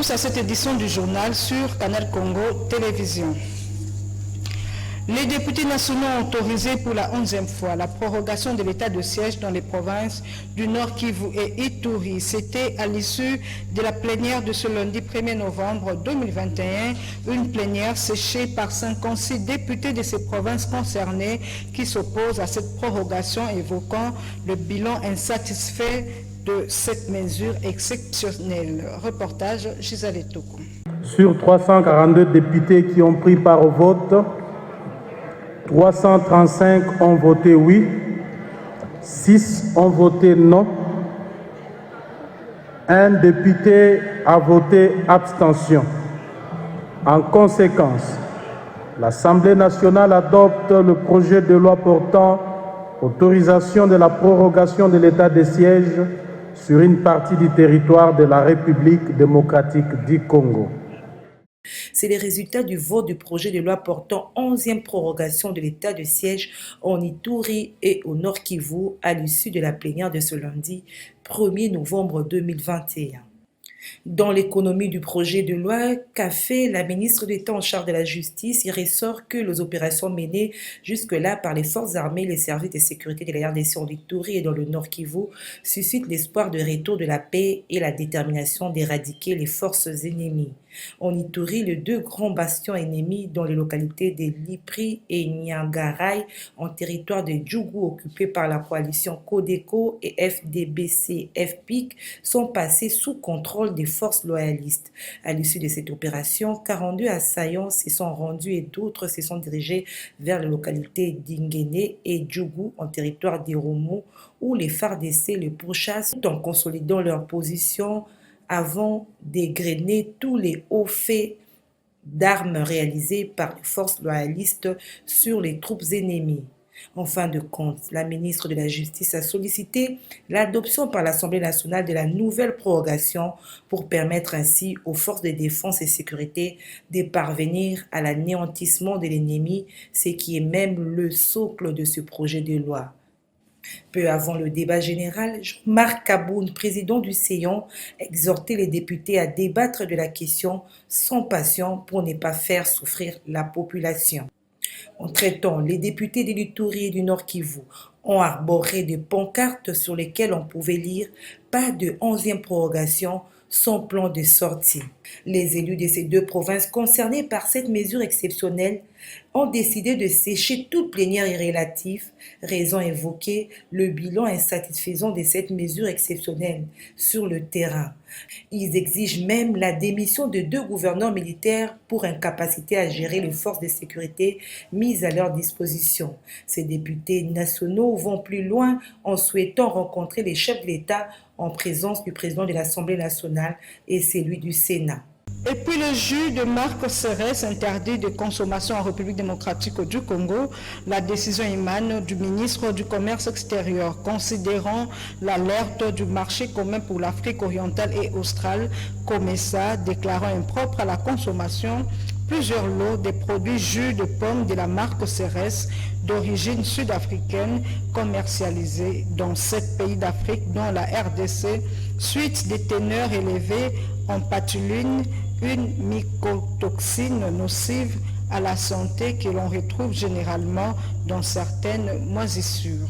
tous à cette édition du journal sur Canal Congo Télévision. Les députés nationaux ont autorisé pour la 11e fois la prorogation de l'état de siège dans les provinces du Nord Kivu et Ituri. C'était à l'issue de la plénière de ce lundi 1er novembre 2021, une plénière séchée par 56 députés de ces provinces concernées qui s'opposent à cette prorogation, évoquant le bilan insatisfait de cette mesure exceptionnelle. Reportage Gisèle Toko. Sur 342 députés qui ont pris part au vote, 335 ont voté oui, 6 ont voté non, un député a voté abstention. En conséquence, l'Assemblée nationale adopte le projet de loi portant autorisation de la prorogation de l'état de siège sur une partie du territoire de la République démocratique du Congo. C'est les résultats du vote du projet de loi portant 11e prorogation de l'état de siège en Ituri et au Nord Kivu à l'issue de la plénière de ce lundi 1er novembre 2021. Dans l'économie du projet de loi qu'a fait la ministre d'État en charge de la justice, il ressort que les opérations menées jusque-là par les forces armées, les services de sécurité de la RDC en Ituri et dans le Nord Kivu suscitent l'espoir de retour de la paix et la détermination d'éradiquer les forces ennemies. En Ituri, les deux grands bastions ennemis dans les localités de Lipri et Niangarai, en territoire de Djougou occupés par la coalition Codeco et FDBC-FPIC, sont passés sous contrôle des forces loyalistes. À l'issue de cette opération, 42 assaillants se sont rendus et d'autres se sont dirigés vers les localités d'Ingene et Djougou en territoire d'Irumu, où les FARDC les pourchassent tout en consolidant leur position avant d'égrener tous les hauts faits d'armes réalisés par les forces loyalistes sur les troupes ennemies. En fin de compte, la ministre de la Justice a sollicité l'adoption par l'Assemblée nationale de la nouvelle prorogation pour permettre ainsi aux forces de défense et sécurité de parvenir à l'anéantissement de l'ennemi, ce qui est même le socle de ce projet de loi. Peu avant le débat général, Jean-Marc Kaboun, président du Séon, exhortait les députés à débattre de la question sans passion pour ne pas faire souffrir la population. En traitant, les députés de l'Ituri et du Nord Kivu ont arboré des pancartes sur lesquelles on pouvait lire « Pas de 11e prorogation sans plan de sortie ». Les élus de ces deux provinces concernées par cette mesure exceptionnelle ont décidé de sécher toute plénière irrélative, raison évoquée, le bilan insatisfaisant de cette mesure exceptionnelle sur le terrain. Ils exigent même la démission de 2 gouverneurs militaires pour incapacité à gérer les forces de sécurité mises à leur disposition. Ces députés nationaux vont plus loin en souhaitant rencontrer les chefs de l'État en présence du président de l'Assemblée nationale et celui du Sénat. Et puis le jus de Marc Serres interdit de consommation en République démocratique du Congo. La décision émane du ministre du Commerce extérieur, considérant l'alerte du marché commun pour l'Afrique orientale et australe, COMESA, déclarant impropre à la consommation plusieurs lots des produits jus de pomme de la marque Serres d'origine sud-africaine commercialisés dans 7 pays d'Afrique, dont la RDC, suite des teneurs élevées en patuline, une mycotoxine nocive à la santé que l'on retrouve généralement dans certaines moisissures.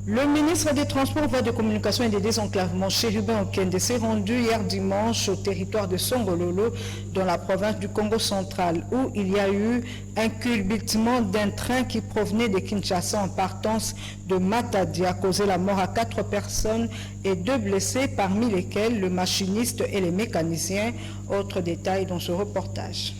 Le ministre des Transports, Voies de Communication et des Désenclavements, Chérubin Okende, s'est rendu hier dimanche au territoire de Songololo, dans la province du Congo central, où il y a eu un culbutement d'un train qui provenait de Kinshasa en partance de Matadi, a causé la mort à 4 personnes et 2 blessés, parmi lesquels le machiniste et les mécaniciens. Autres détails dans ce reportage.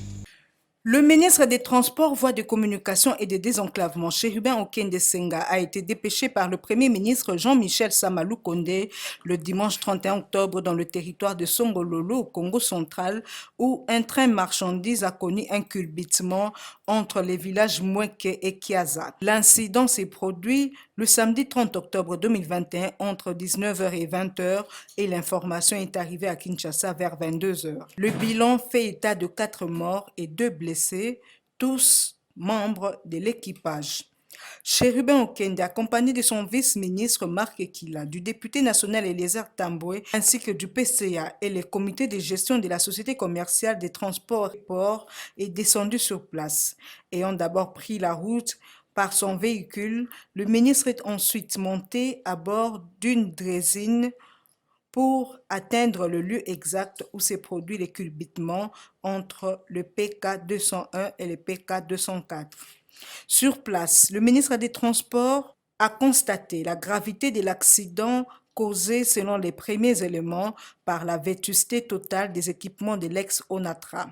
Le ministre des Transports, Voies de Communication et de Désenclavement, Chérubin Okende Senga, a été dépêché par le Premier ministre Jean-Michel Samalou Kondé le dimanche 31 octobre dans le territoire de Songololo, au Congo central, où un train marchandise a connu un culbutement entre les villages Moueke et Kiazak. L'incident s'est produit le samedi 30 octobre 2021 entre 19h et 20h et l'information est arrivée à Kinshasa vers 22h. Le bilan fait état de 4 morts et 2 blessés, tous membres de l'équipage. Chérubin Okende, accompagné de son vice-ministre Marc Ekila, du député national Eliezer Tamboué, ainsi que du PCA et les comités de gestion de la Société commerciale des transports et ports, est descendu sur place. Ayant d'abord pris la route par son véhicule, le ministre est ensuite monté à bord d'une draisine pour atteindre le lieu exact où s'est produit l'éculbutement entre le PK 201 et le PK 204. Sur place, le ministre des Transports a constaté la gravité de l'accident causé, selon les premiers éléments, par la vétusté totale des équipements de l'ex-ONATRA.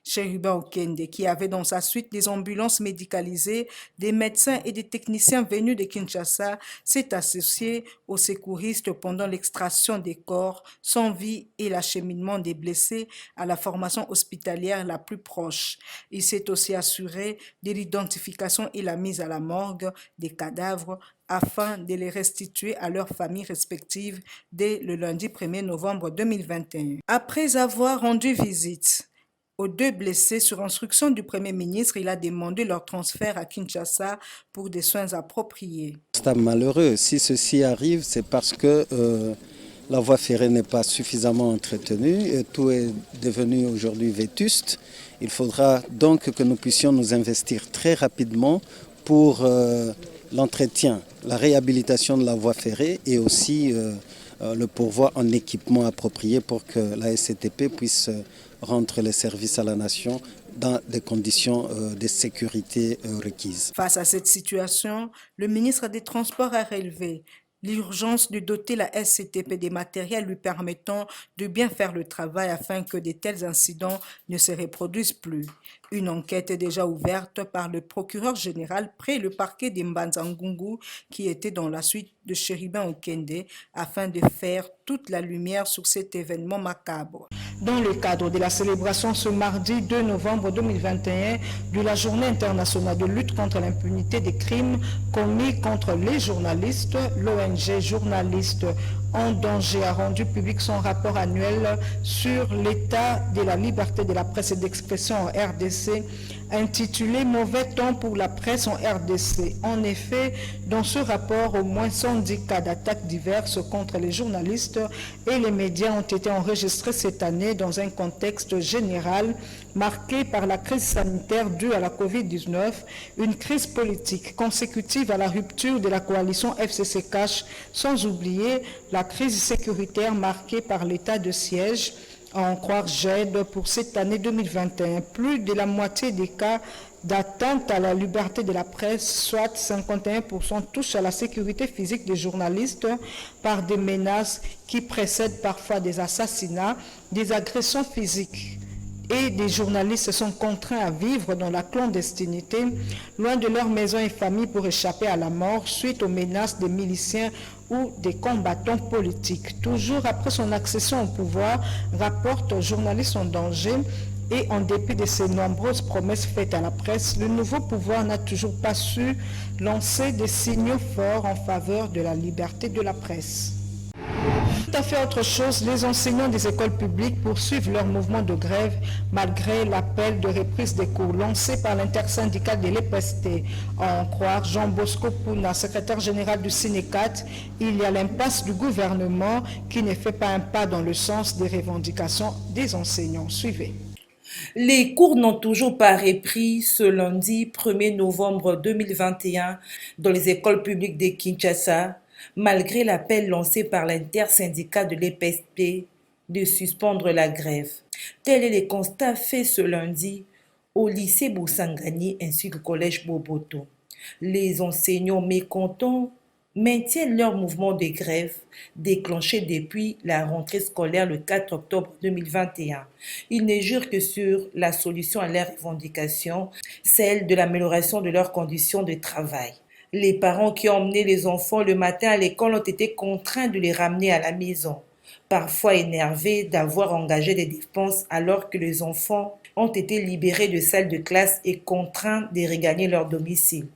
Chérubin Okende, qui avait dans sa suite des ambulances médicalisées, des médecins et des techniciens venus de Kinshasa, s'est associé aux secouristes pendant l'extraction des corps sans vie et l'acheminement des blessés à la formation hospitalière la plus proche. Il s'est aussi assuré de l'identification et la mise à la morgue des cadavres afin de les restituer à leurs familles respectives dès le lundi 1er novembre 2021. Après avoir rendu visite aux deux blessés, sur instruction du Premier ministre, il a demandé leur transfert à Kinshasa pour des soins appropriés. C'est malheureux. Si ceci arrive, c'est parce que la voie ferrée n'est pas suffisamment entretenue et tout est devenu aujourd'hui vétuste. Il faudra donc que nous puissions nous investir très rapidement pour l'entretien, la réhabilitation de la voie ferrée et aussi le pourvoi en équipement approprié pour que la SCTP puisse rendre les services à la nation dans des conditions de sécurité requises. Face à cette situation, le ministre des Transports a relevé l'urgence de doter la SCTP des matériels lui permettant de bien faire le travail afin que de tels incidents ne se reproduisent plus. Une enquête est déjà ouverte par le procureur général près le parquet de Mbanza-Ngungu qui était dans la suite de Chérubin Okende afin de faire toute la lumière sur cet événement macabre. Dans le cadre de la célébration ce mardi 2 novembre 2021 de la Journée internationale de lutte contre l'impunité des crimes commis contre les journalistes, l'ONG Journalistes en danger a rendu public son rapport annuel sur l'état de la liberté de la presse et d'expression en RDC, intitulé « Mauvais temps pour la presse en RDC ». En effet, dans ce rapport, au moins 110 cas d'attaques diverses contre les journalistes et les médias ont été enregistrés cette année dans un contexte général marqué par la crise sanitaire due à la COVID-19, une crise politique consécutive à la rupture de la coalition FCC-CACH, sans oublier la crise sécuritaire marquée par l'état de siège, à en croire GED pour cette année 2021. Plus de la moitié des cas d'atteinte à la liberté de la presse, soit 51%, touchent à la sécurité physique des journalistes par des menaces qui précèdent parfois des assassinats, des agressions physiques. Et des journalistes sont contraints à vivre dans la clandestinité, loin de leur maison et famille pour échapper à la mort suite aux menaces des miliciens ou des combattants politiques. Toujours après son accession au pouvoir, rapporte Journalistes en danger, et en dépit de ces nombreuses promesses faites à la presse, le nouveau pouvoir n'a toujours pas su lancer des signaux forts en faveur de la liberté de la presse. Tout à fait autre chose, les enseignants des écoles publiques poursuivent leur mouvement de grève malgré l'appel de reprise des cours lancé par l'intersyndical de l'EPST. À en croire Jean Bosco Pouna, secrétaire général du Sénécat, il y a l'impasse du gouvernement qui ne fait pas un pas dans le sens des revendications des enseignants. Suivez. Les cours n'ont toujours pas repris ce lundi 1er novembre 2021 dans les écoles publiques de Kinshasa, malgré l'appel lancé par l'intersyndicat de l'EPST de suspendre la grève. Tel est le constat fait ce lundi au lycée Boussangani ainsi qu'au collège Boboto. Les enseignants mécontents maintiennent leur mouvement de grève déclenché depuis la rentrée scolaire le 4 octobre 2021. Ils ne jurent que sur la solution à leurs revendications, celle de l'amélioration de leurs conditions de travail. Les parents qui ont emmené les enfants le matin à l'école ont été contraints de les ramener à la maison, parfois énervés d'avoir engagé des dépenses alors que les enfants ont été libérés de salles de classe et contraints de regagner leur domicile.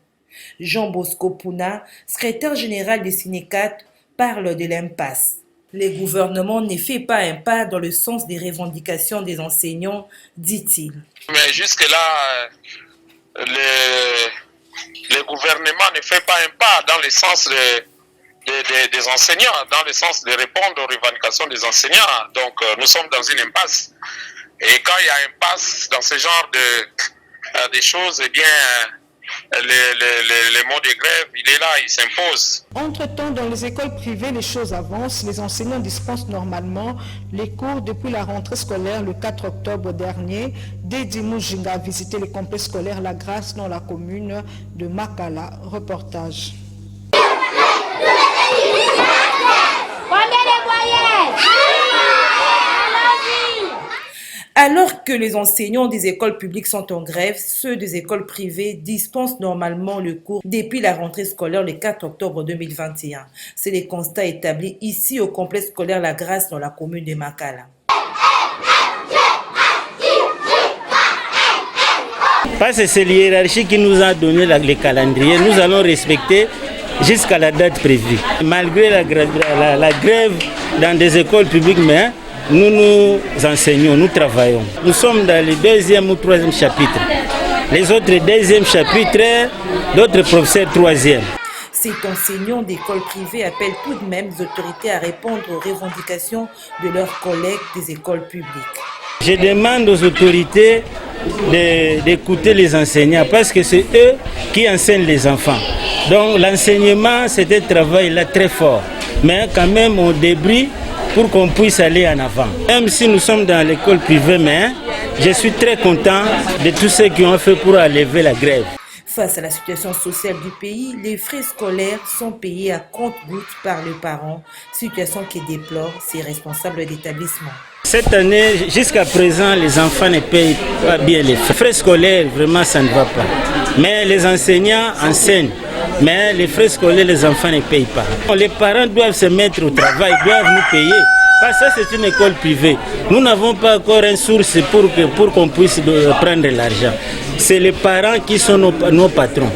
Jean Bosco Pouna, secrétaire général du Sénécat, parle de l'impasse. Le gouvernement ne fait pas un pas dans le sens des revendications des enseignants, dit-il. Mais jusque-là, le gouvernement ne fait pas un pas dans le sens des enseignants, dans le sens de répondre aux revendications des enseignants. Donc nous sommes dans une impasse. Et quand il y a une impasse dans ce genre de choses, eh bien, le mot de grève, il est là, il s'impose. Entre-temps, dans les écoles privées, les choses avancent. Les enseignants dispensent normalement les cours depuis la rentrée scolaire le 4 octobre dernier. Dédi Mujinga a visité le complexe scolaire La Grâce dans la commune de Makala. Reportage. Alors que les enseignants des écoles publiques sont en grève, ceux des écoles privées dispensent normalement le cours depuis la rentrée scolaire le 4 octobre 2021. C'est le constat établi ici au complexe scolaire La Grâce dans la commune de Makala. Parce que c'est l'hiérarchie qui nous a donné le calendrier. Nous allons respecter jusqu'à la date prévue. Malgré la grève dans des écoles publiques, mais nous enseignons, nous travaillons. Nous sommes dans le 2e ou 3e chapitre. Les autres 2e chapitre, d'autres professeurs 3e. Cet enseignant d'école privée appelle tout de même les autorités à répondre aux revendications de leurs collègues des écoles publiques. Je demande aux autorités d'écouter les enseignants parce que c'est eux qui enseignent les enfants. Donc l'enseignement, c'est un travail là très fort. Mais quand même, on débrouille pour qu'on puisse aller en avant. Même si nous sommes dans l'école privée, mais je suis très content de tous ceux qui ont fait pour lever la grève. Face à la situation sociale du pays, les frais scolaires sont payés à compte-gouttes par les parents, situation qui déplore ses responsables d'établissement. Cette année, jusqu'à présent, les enfants ne payent pas bien les frais. Les frais scolaires, vraiment, ça ne va pas. Mais les enseignants enseignent. Mais les frais scolaires, les enfants ne payent pas. Les parents doivent se mettre au travail, doivent nous payer. Parce que c'est une école privée. Nous n'avons pas encore une source pour qu'on puisse prendre l'argent. C'est les parents qui sont nos patrons.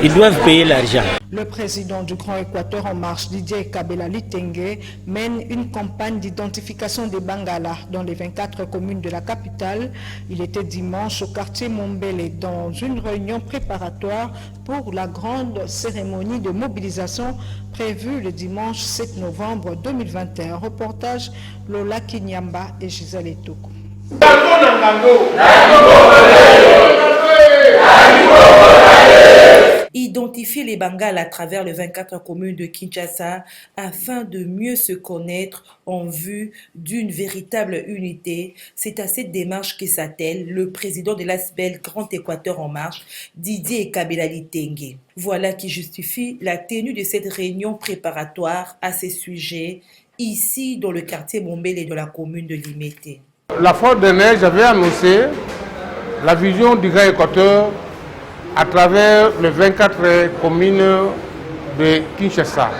Ils doivent payer l'argent. Le président du Grand Équateur en marche, Didier Kabela Litenge, mène une campagne d'identification des Bangala dans les 24 communes de la capitale. Il était dimanche au quartier Mombele dans une réunion préparatoire pour la grande cérémonie de mobilisation prévue le dimanche 7 novembre 2021. Reportage Lola Kinyamba et Gisèle Etoko. Identifier les Bangala à travers les 24 communes de Kinshasa afin de mieux se connaître en vue d'une véritable unité. C'est à cette démarche que s'attelle le président de l'ASBEL Grand Équateur en marche, Didier Kabela Litenge. Voilà qui justifie la tenue de cette réunion préparatoire à ces sujets ici dans le quartier Mombele et de la commune de Limete. La fois dernière, j'avais annoncé la vision du Grand Équateur à travers les 24 communes de Kinshasa.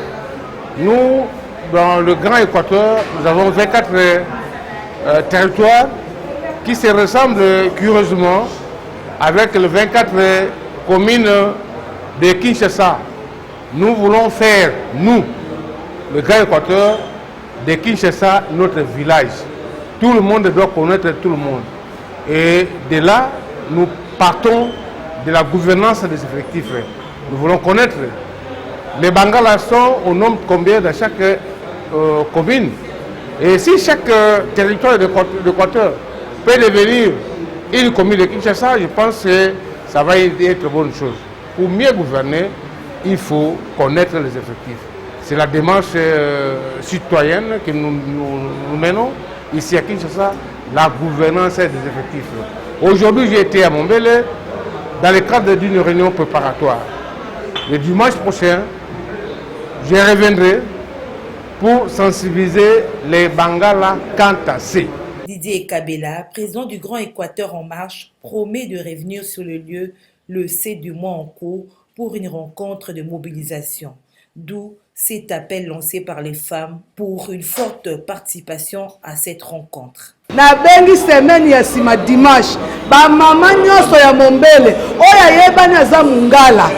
Nous, dans le Grand Équateur, nous avons 24 territoires qui se ressemblent curieusement avec les 24 communes de Kinshasa. Nous voulons faire, nous, le Grand Équateur, de Kinshasa, notre village. Tout le monde doit connaître tout le monde. Et de là, nous partons de la gouvernance des effectifs. Nous voulons connaître les Bangala sont au nombre combien dans chaque commune. Et si chaque territoire de l'Équateur peut devenir une commune de Kinshasa, je pense que ça va être une bonne chose. Pour mieux gouverner, il faut connaître les effectifs. C'est la démarche citoyenne que nous menons ici à Kinshasa, la gouvernance des effectifs. Aujourd'hui, j'ai été à Mombele dans le cadre d'une réunion préparatoire. Le dimanche prochain, je reviendrai pour sensibiliser les Bangala quant à ces. Didier Kabela, président du Grand Équateur en marche, promet de revenir sur le lieu le 7 du mois en cours pour une rencontre de mobilisation. D'où cet appel lancé par les femmes pour une forte participation à cette rencontre. Na bengi semaine ya sima dimanche ba mama nyoso ya Mombele oya yebani aza mungala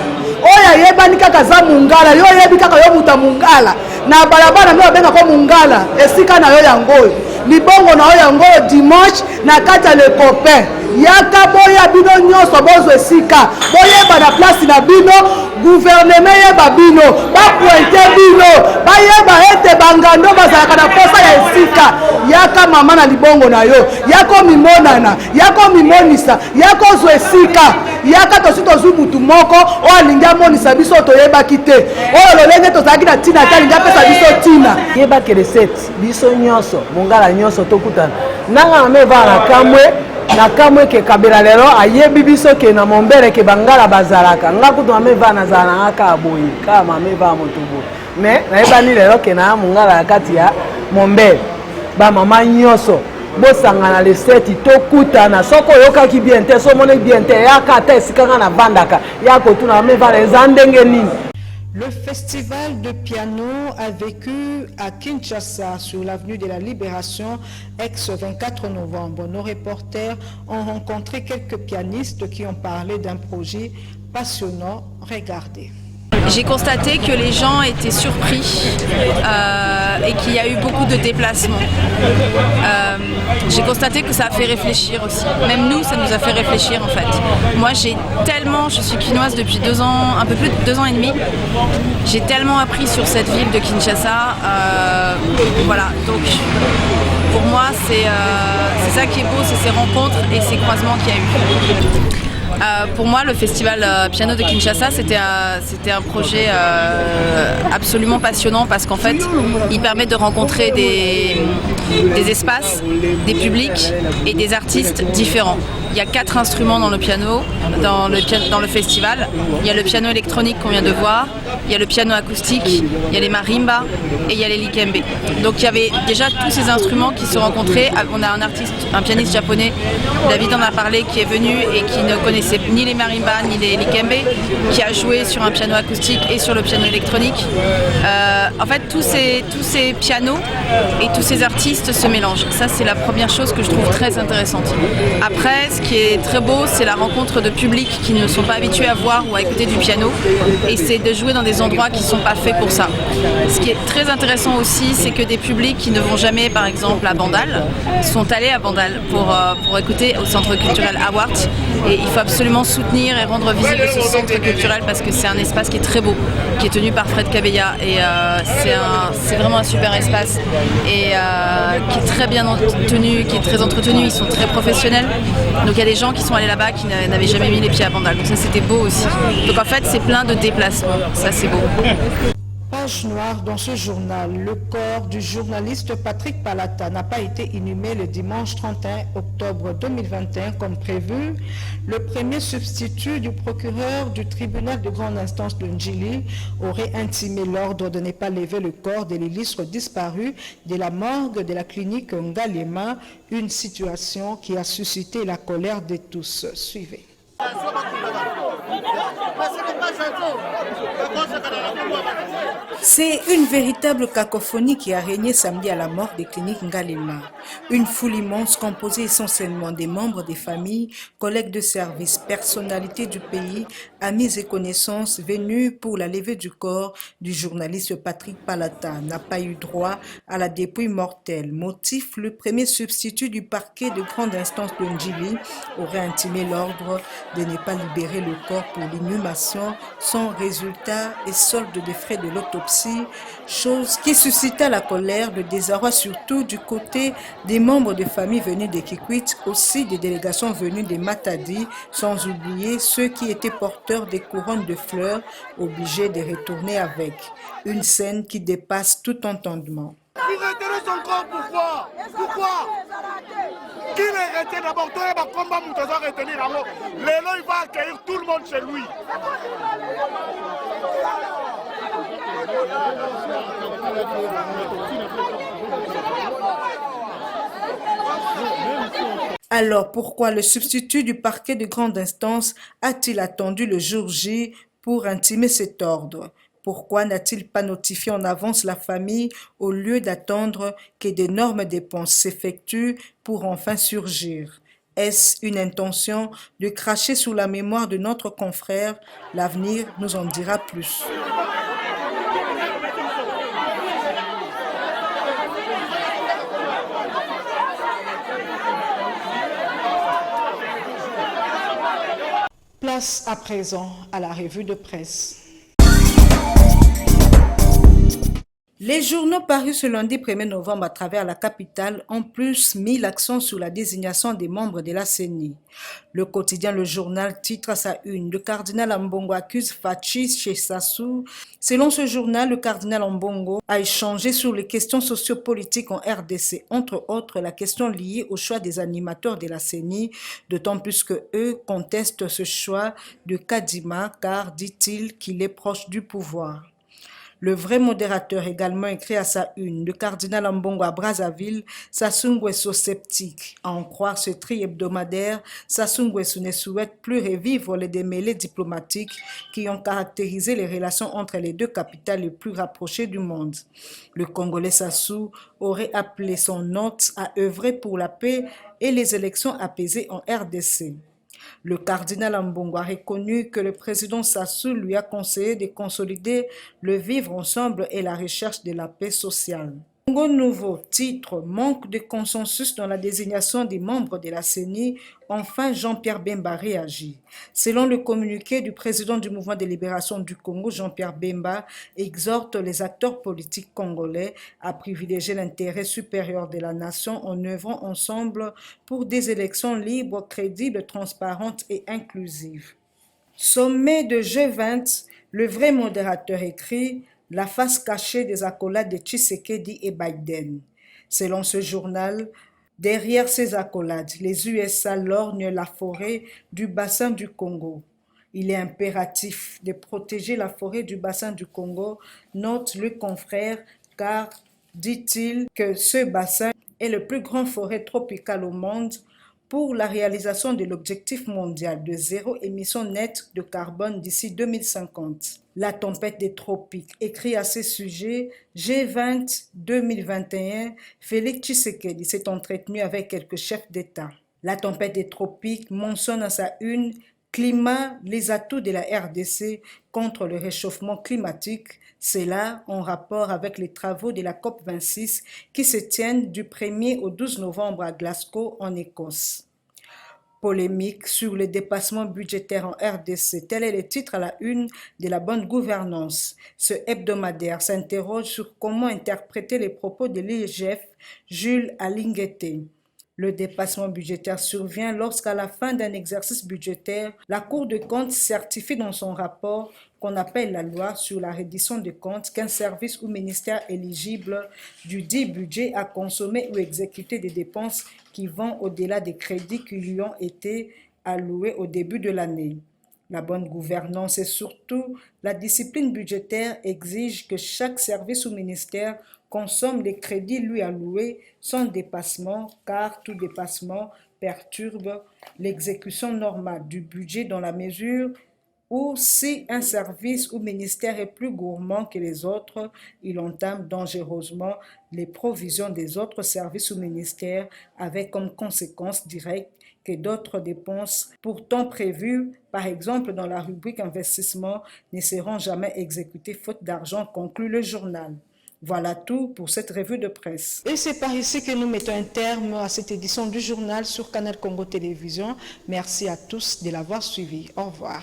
oya yebani kaka za mungala yo yebi kaka yo muta mungala na balabala myo benga ko mungala esika na yo yango libongo na yo yango dimanche na kata le copain yaka boya bino nyonso bozwa esika boyeba na place na bino gouvernement yeba bino bapointe bino bayeba ete bangando bazalaka na posa ya esika yaka mama na libongo na yo yako mimonana yako mimonisa yako zwa esika yaka tosi tozwi mutu moko oyo alingi amonisa biso toyebaki te oyo lolenge tozalaki na ntina te alingi apesa biso ntina yebaki resete biso nyonso mongala nyonso tokutana nanga mama evaa na kamwe ke kabela lelo ayebi biso ke na mombele ke bangala bazalaka nga kutu mama evaa nazala nanga kaka boye kaka mama evaa moto boye me nayebani lelo ke na mongala ya kati ya mombele bamama nyonso bosangana leseti tokutana soko oyokaki bien te so moni bien te yaka ata esika nga na vandaka yako tuna mama evaa eza ndenge nini. Le festival de piano a vécu à Kinshasa sur l'avenue de la Libération, ex-24 novembre. Nos reporters ont rencontré quelques pianistes qui ont parlé d'un projet passionnant. Regardez. J'ai constaté que les gens étaient surpris et qu'il y a eu beaucoup de déplacements. J'ai constaté que ça a fait réfléchir aussi. Même nous, ça nous a fait réfléchir en fait. Moi, je suis quinoise depuis 2 ans, un peu plus de 2 ans et demi. J'ai tellement appris sur cette ville de Kinshasa. Voilà, donc pour moi, c'est ça qui est beau, c'est ces rencontres et ces croisements qu'il y a eu. Pour moi, le festival Piano de Kinshasa, c'était un projet absolument passionnant parce qu'en fait, il permet de rencontrer des espaces, des publics et des artistes différents. Il y a 4 instruments dans le piano, dans le festival. Il y a le piano électronique qu'on vient de voir, il y a le piano acoustique, il y a les marimbas et il y a les likembe. Donc il y avait déjà tous ces instruments qui se rencontraient. On a un pianiste japonais, David en a parlé, qui est venu et qui ne connaissait ni les marimbas ni les likembe, qui a joué sur un piano acoustique et sur le piano électronique. En fait, tous ces pianos et tous ces artistes se mélangent. Ça, c'est la première chose que je trouve très intéressante. Après, ce qui est très beau, c'est la rencontre de publics qui ne sont pas habitués à voir ou à écouter du piano, et c'est de jouer dans des endroits qui ne sont pas faits pour ça. Ce qui est très intéressant aussi, c'est que des publics qui ne vont jamais, par exemple, à Bandal, sont allés à Bandal pour écouter au centre culturel Awart, et il faut absolument soutenir et rendre visible ce centre culturel parce que c'est un espace qui est très beau, qui est tenu par Fred Kabeya, et c'est vraiment un super espace et qui est très bien tenu, qui est très entretenu. Ils sont très professionnels, donc il y a des gens qui sont allés là-bas qui n'avaient jamais mis les pieds à Bandal, donc ça c'était beau aussi. Donc en fait c'est plein de déplacements, ça c'est beau. Page noire dans ce journal, le corps du journaliste Patrick Palata n'a pas été inhumé le dimanche 31 octobre 2021 comme prévu. Le premier substitut du procureur du tribunal de grande instance de Ndjili aurait intimé l'ordre de ne pas lever le corps de l'illustre disparu de la morgue de la clinique Ngalema, une situation qui a suscité la colère de tous. Suivez. C'est une véritable cacophonie qui a régné samedi à la mort des cliniques Ngalema. Une foule immense composée essentiellement des membres des familles, collègues de service, personnalités du pays, amis et connaissances venus pour la levée du corps du journaliste Patrick Palata n'a pas eu droit à la dépouille mortelle. Motif, le premier substitut du parquet de grande instance de Ndjili aurait intimé l'ordre de ne pas libérer le corps pour l'inhumation sans résultat et solde des frais de l'autopsie, chose qui suscita la colère, le désarroi surtout du côté des membres de famille venus de Kikwit, aussi des délégations venues de Matadi, sans oublier ceux qui étaient porteurs des couronnes de fleurs, obligés de retourner avec. Une scène qui dépasse tout entendement. Vous retenez son corps, pourquoi? Qui l'a retenu d'abord? Toi, combat, vous devez retenir d'abord. Lélo, il va accueillir tout le monde chez lui. Alors pourquoi le substitut du parquet de grande instance a-t-il attendu le jour J pour intimer cet ordre? Pourquoi n'a-t-il pas notifié en avance la famille au lieu d'attendre que d'énormes dépenses s'effectuent pour enfin surgir? Est-ce une intention de cracher sous la mémoire de notre confrère? L'avenir nous en dira plus. Place à présent à la revue de presse. Les journaux parus ce lundi 1er novembre à travers la capitale ont plus mis l'accent sur la désignation des membres de la CENI. Le quotidien Le Journal titre à sa une « Le cardinal Ambongo accuse Fachi chez Sassou ». Selon ce journal, le cardinal Ambongo a échangé sur les questions sociopolitiques en RDC, entre autres la question liée au choix des animateurs de la CENI, d'autant plus que eux contestent ce choix de Kadima car, dit-il, qu'il est proche du pouvoir. Le vrai modérateur également écrit à sa une, le cardinal Ambongo à Brazzaville, Sassou Nguesso sceptique. À en croire ce tri hebdomadaire, Sassou Nguesso ne souhaite plus revivre les démêlés diplomatiques qui ont caractérisé les relations entre les deux capitales les plus rapprochées du monde. Le Congolais Sassou aurait appelé son hôte à œuvrer pour la paix et les élections apaisées en RDC. Le cardinal Ambongo a reconnu que le président Sassou lui a conseillé de consolider le vivre ensemble et la recherche de la paix sociale. Congo Nouveau titre « Manque de consensus dans la désignation des membres de la CENI ». Enfin, Jean-Pierre Bemba réagit. Selon le communiqué du président du mouvement de libération du Congo, Jean-Pierre Bemba exhorte les acteurs politiques congolais à privilégier l'intérêt supérieur de la nation en œuvrant ensemble pour des élections libres, crédibles, transparentes et inclusives. Sommet de G20, le vrai modérateur écrit « La face cachée des accolades de Tshisekedi et Biden ». Selon ce journal, derrière ces accolades, les USA lorgnent la forêt du bassin du Congo. Il est impératif de protéger la forêt du bassin du Congo, note le confrère, car, dit-il, que ce bassin est le plus grand forêt tropicale au monde pour la réalisation de l'objectif mondial de zéro émission nette de carbone d'ici 2050. La tempête des tropiques écrit à ce sujet G20 2021, Félix Tshisekedi s'est entretenu avec quelques chefs d'État. La tempête des tropiques mentionne à sa une climat, les atouts de la RDC contre le réchauffement climatique, c'est là en rapport avec les travaux de la COP26 qui se tiennent du 1er au 12 novembre à Glasgow en Écosse. Polémique sur le dépassement budgétaire en RDC, tel est le titre à la une de la bonne gouvernance. Ce hebdomadaire s'interroge sur comment interpréter les propos de l'IGF Jules Alinguete. Le dépassement budgétaire survient lorsqu'à la fin d'un exercice budgétaire, la Cour de comptes certifie dans son rapport qu'on appelle la loi sur la reddition de comptes qu'un service ou ministère éligible du dit budget a consommé ou exécuté des dépenses qui vont au-delà des crédits qui lui ont été alloués au début de l'année. La bonne gouvernance et surtout la discipline budgétaire exige que chaque service ou ministère consomme les crédits lui alloués sans dépassement, car tout dépassement perturbe l'exécution normale du budget dans la mesure où si un service ou ministère est plus gourmand que les autres, il entame dangereusement les provisions des autres services ou ministères avec comme conséquence directe que d'autres dépenses pourtant prévues, par exemple dans la rubrique investissement, ne seront jamais exécutées faute d'argent, conclut le journal. Voilà tout pour cette revue de presse. Et c'est par ici que nous mettons un terme à cette édition du journal sur Canal Congo Télévision. Merci à tous de l'avoir suivi. Au revoir.